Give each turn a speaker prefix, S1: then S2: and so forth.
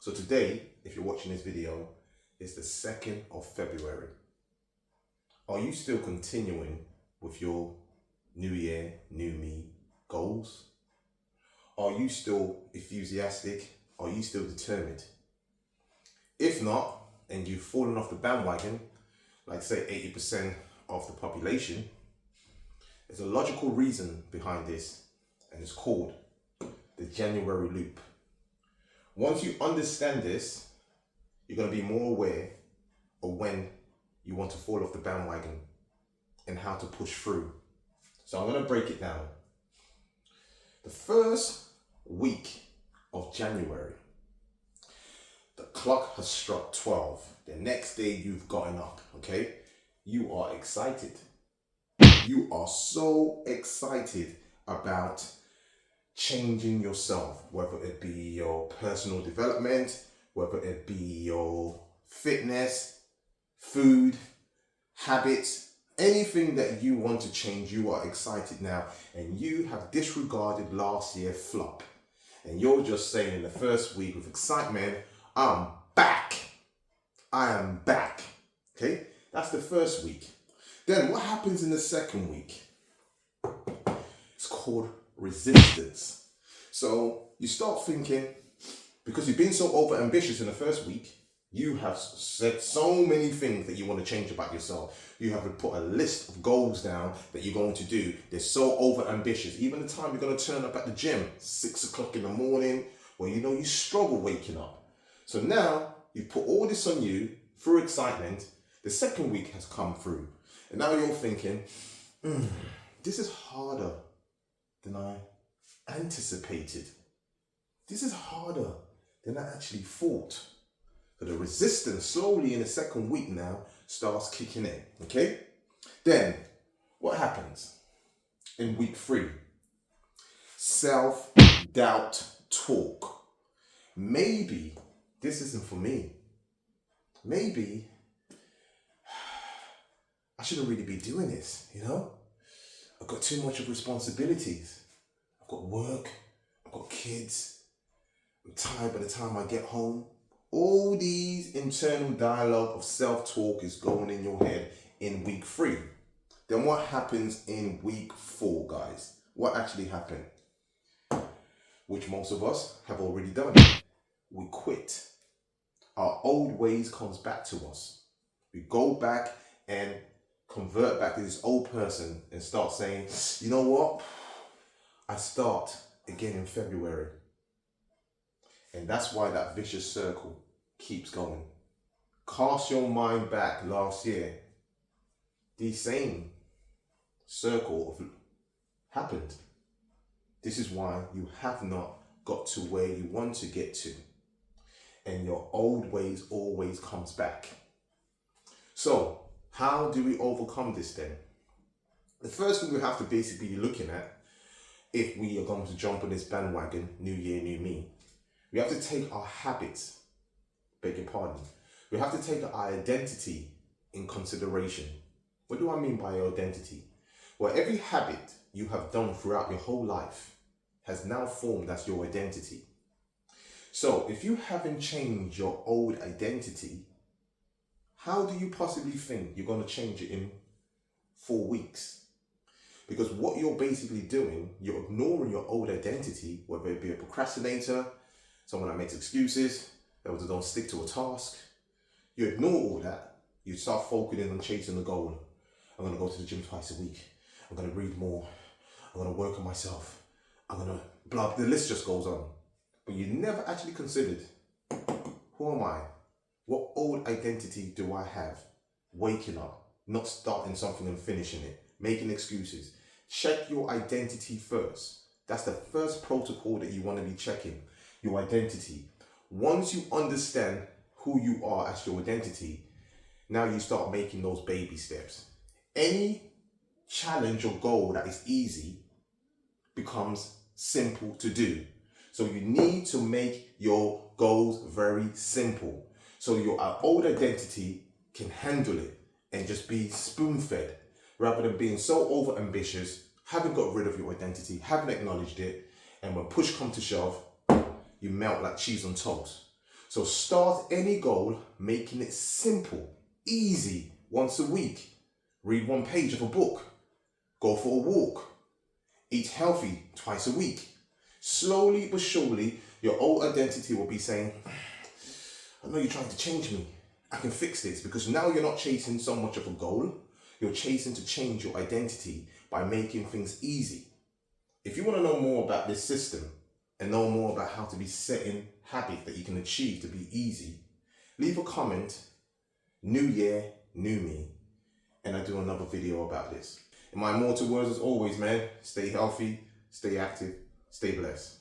S1: So today, if you're watching this video, it's the 2nd of February. Are you still continuing with your new year, new me goals? Are you still enthusiastic? Are you still determined? If not, and you've fallen off the bandwagon, like say 80% of the population, there's a logical reason behind this, and it's called the January loop. Once you understand this, you're going to be more aware of when you want to fall off the bandwagon and how to push through. So I'm going to break it down. The first week of January, the clock has struck 12. The next day you've gotten up, okay? You are excited. You are so excited about changing yourself, whether it be your personal development, whether it be your fitness, food, habits, anything that you want to change. You are excited now, and you have disregarded last year's flop. And you're just saying in the first week with excitement, I'm back. I am back. Okay, that's the first week. Then what happens in the second week? It's called resistance. So you start thinking, because you've been so over ambitious in the first week, you have said so many things that you want to change about yourself. You have put a list of goals down that you're going to do. They're so over ambitious. Even the time you're going to turn up at the gym, 6 o'clock in the morning, where you know you struggle waking up. So now you've put all this on you through excitement. The second week has come through. And now you're thinking, this is harder than I anticipated. This is harder than I actually thought. So the resistance slowly in the second week now starts kicking in, okay? Then what happens in week 3? Self-doubt talk. Maybe this isn't for me. Maybe I shouldn't really be doing this, you know? I've got too much of responsibilities. I've got work, I've got kids, I'm tired by the time I get home. All these internal dialogue of self-talk is going in your head in week 3. Then what happens in week 4, guys? What actually happened? Which most of us have already done. We quit. Our old ways comes back to us. We go back and convert back to this old person and start saying, you know what? I start again in February. And that's why that vicious circle keeps going. Cast your mind back last year. The same circle happened. This is why you have not got to where you want to get to. And your old ways always comes back. So, how do we overcome this then? The first thing we have to basically be looking at, if we are going to jump on this bandwagon, new year, new me, we have to take our habits, beg your pardon, we have to take our identity in consideration. What do I mean by your identity? Well, every habit you have done throughout your whole life has now formed as your identity. So if you haven't changed your old identity, how do you possibly think you're going to change it in 4 weeks? Because what you're basically doing, you're ignoring your old identity, whether it be a procrastinator, someone that makes excuses, that don't stick to a task. You ignore all that. You start focusing on chasing the goal. I'm going to go to the gym twice a week. I'm going to read more. I'm going to work on myself. I'm going to blah, the list just goes on. But you never actually considered, who am I? What old identity do I have? Waking up, not starting something and finishing it, making excuses. Check your identity first. That's the first protocol that you want to be checking, your identity. Once you understand who you are as your identity, now you start making those baby steps. Any challenge or goal that is easy becomes simple to do. So you need to make your goals very simple. So your old identity can handle it and just be spoon-fed rather than being so over-ambitious, haven't got rid of your identity, haven't acknowledged it, and when push comes to shove, you melt like cheese on toast. So start any goal making it simple, easy, once a week. Read one page of a book. Go for a walk. Eat healthy twice a week. Slowly but surely, your old identity will be saying, I know you're trying to change me. I can fix this, because now you're not chasing so much of a goal. You're chasing to change your identity by making things easy. If you want to know more about this system and know more about how to be setting habits that you can achieve to be easy, leave a comment, new year, new me, and I do another video about this. In my immortal words, as always, man, stay healthy, stay active, stay blessed.